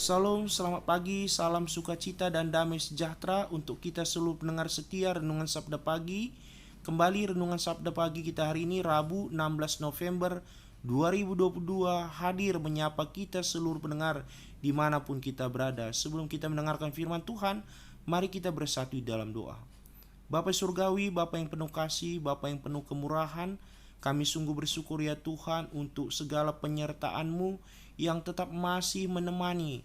Salam, selamat pagi, salam sukacita dan damai sejahtera untuk kita seluruh pendengar setia Renungan Sabda Pagi. Kembali Renungan Sabda Pagi kita hari ini Rabu 16 November 2022 hadir menyapa kita seluruh pendengar dimanapun kita berada. Sebelum kita mendengarkan firman Tuhan, mari kita bersatu dalam doa. Bapa Surgawi, Bapa yang penuh kasih, Bapa yang penuh kemurahan, kami sungguh bersyukur ya Tuhan untuk segala penyertaan-Mu yang tetap masih menemani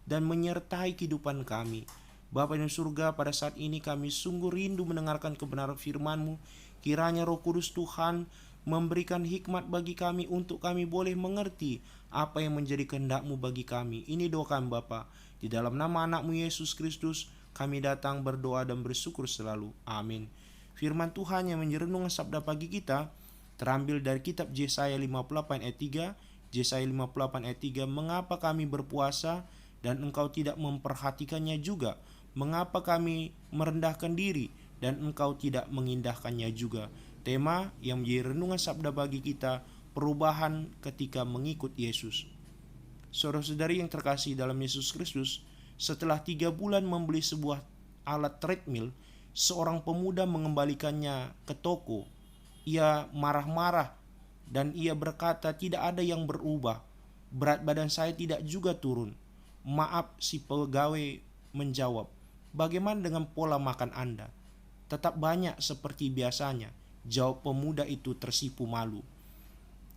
dan menyertai kehidupan kami. Bapa di surga, pada saat ini kami sungguh rindu mendengarkan kebenaran firman-Mu. Kiranya Roh Kudus Tuhan memberikan hikmat bagi kami untuk kami boleh mengerti apa yang menjadi kehendak-Mu bagi kami. Ini doa kami Bapa. Di dalam nama anak-Mu Yesus Kristus kami datang berdoa dan bersyukur selalu. Amin. Firman Tuhan yang menjadi renungan sabda pagi kita terambil dari kitab Yesaya 58 ayat 3. Yesaya 58 ayat 3, mengapa kami berpuasa dan engkau tidak memperhatikannya juga? Mengapa kami merendahkan diri dan engkau tidak mengindahkannya juga? Tema yang menjadi renungan sabda bagi kita, perubahan ketika mengikut Yesus. Saudara-saudari yang terkasih dalam Yesus Kristus, setelah 3 bulan membeli sebuah alat treadmill, seorang pemuda mengembalikannya ke toko. Ia marah-marah dan ia berkata, tidak ada yang berubah, berat badan saya tidak juga turun. Maaf, si pegawai menjawab, bagaimana dengan pola makan Anda? Tetap banyak seperti biasanya, jawab pemuda itu tersipu malu.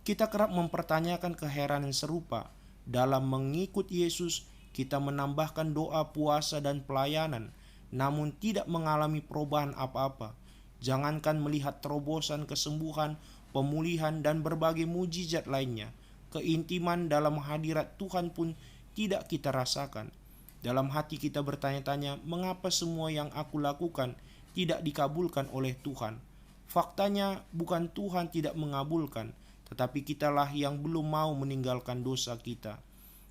Kita kerap mempertanyakan keheranan serupa. Dalam mengikut Yesus, kita menambahkan doa, puasa, dan pelayanan, namun tidak mengalami perubahan apa-apa. Jangankan melihat terobosan, kesembuhan, pemulihan, dan berbagai mujizat lainnya, keintiman dalam hadirat Tuhan pun tidak kita rasakan. Dalam hati kita bertanya-tanya, mengapa semua yang aku lakukan tidak dikabulkan oleh Tuhan? Faktanya bukan Tuhan tidak mengabulkan, tetapi kitalah yang belum mau meninggalkan dosa kita.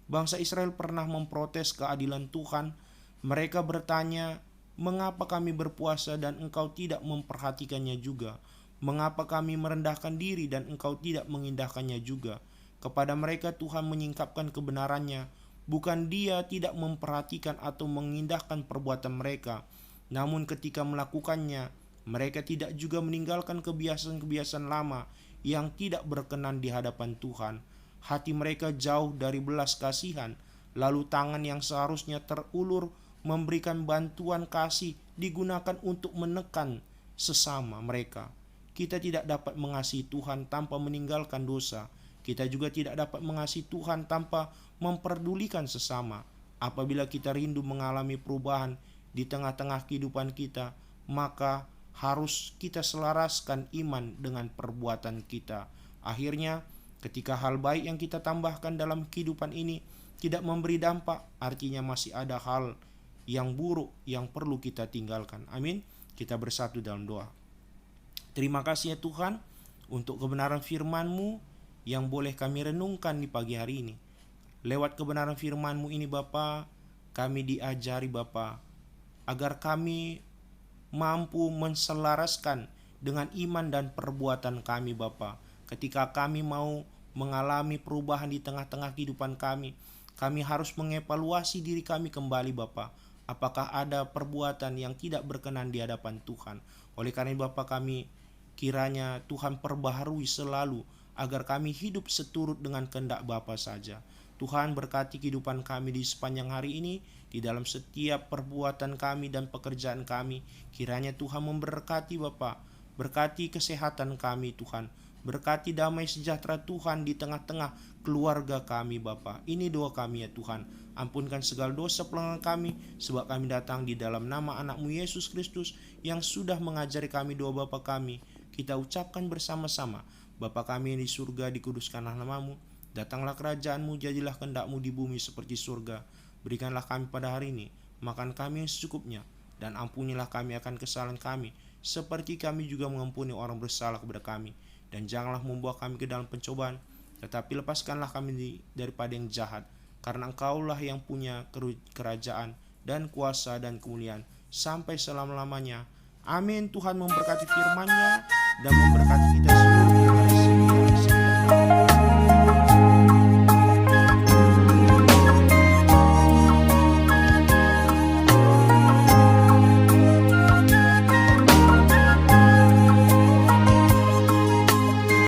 Bangsa Israel pernah memprotes keadilan Tuhan. Mereka bertanya, mengapa kami berpuasa dan engkau tidak memperhatikannya juga? Mengapa kami merendahkan diri dan engkau tidak mengindahkannya juga? Kepada mereka Tuhan menyingkapkan kebenarannya. Bukan Dia tidak memperhatikan atau mengindahkan perbuatan mereka, namun ketika melakukannya, mereka tidak juga meninggalkan kebiasaan-kebiasaan lama yang tidak berkenan di hadapan Tuhan. Hati mereka jauh dari belas kasihan, lalu tangan yang seharusnya terulur memberikan bantuan kasih digunakan untuk menekan sesama mereka. Kita tidak dapat mengasihi Tuhan tanpa meninggalkan dosa. Kita juga tidak dapat mengasihi Tuhan tanpa memperdulikan sesama. Apabila kita rindu mengalami perubahan di tengah-tengah kehidupan kita, maka harus kita selaraskan iman dengan perbuatan kita. Akhirnya, ketika hal baik yang kita tambahkan dalam kehidupan ini tidak memberi dampak, artinya masih ada hal yang buruk yang perlu kita tinggalkan. Amin. Kita bersatu dalam doa. Terima kasih ya Tuhan untuk kebenaran firman-Mu yang boleh kami renungkan di pagi hari ini. Lewat kebenaran firman-Mu ini Bapa, kami diajari Bapa, agar kami mampu menselaraskan dengan iman dan perbuatan kami Bapa. Ketika kami mau mengalami perubahan di tengah-tengah kehidupan kami harus mengevaluasi diri kami kembali Bapa. Apakah ada perbuatan yang tidak berkenan di hadapan Tuhan? Oleh karena itu Bapa, kami kiranya Tuhan perbaharui selalu agar kami hidup seturut dengan kehendak Bapa saja. Tuhan berkati kehidupan kami di sepanjang hari ini, di dalam setiap perbuatan kami dan pekerjaan kami. Kiranya Tuhan memberkati Bapa, berkati kesehatan kami Tuhan, berkati damai sejahtera Tuhan di tengah-tengah keluarga kami Bapa. Ini doa kami ya Tuhan. Ampunkan segala dosa pelanggaran kami, sebab kami datang di dalam nama anak-Mu Yesus Kristus yang sudah mengajari kami doa Bapa kami. Kita ucapkan bersama-sama, Bapa kami yang di surga, dikuduskanlah nama-Mu, datanglah kerajaan-Mu, jadilah kehendak-Mu di bumi seperti surga. Berikanlah kami pada hari ini makan kami yang secukupnya, dan ampunilah kami akan kesalahan kami, seperti kami juga mengampuni orang bersalah kepada kami. Dan janganlah membawa kami ke dalam pencobaan, tetapi lepaskanlah kami daripada yang jahat, karena Engkaulah yang punya kerajaan dan kuasa dan kemuliaan sampai selama-lamanya. Amin. Tuhan memberkati firman-Nya dan memberkati kita semua.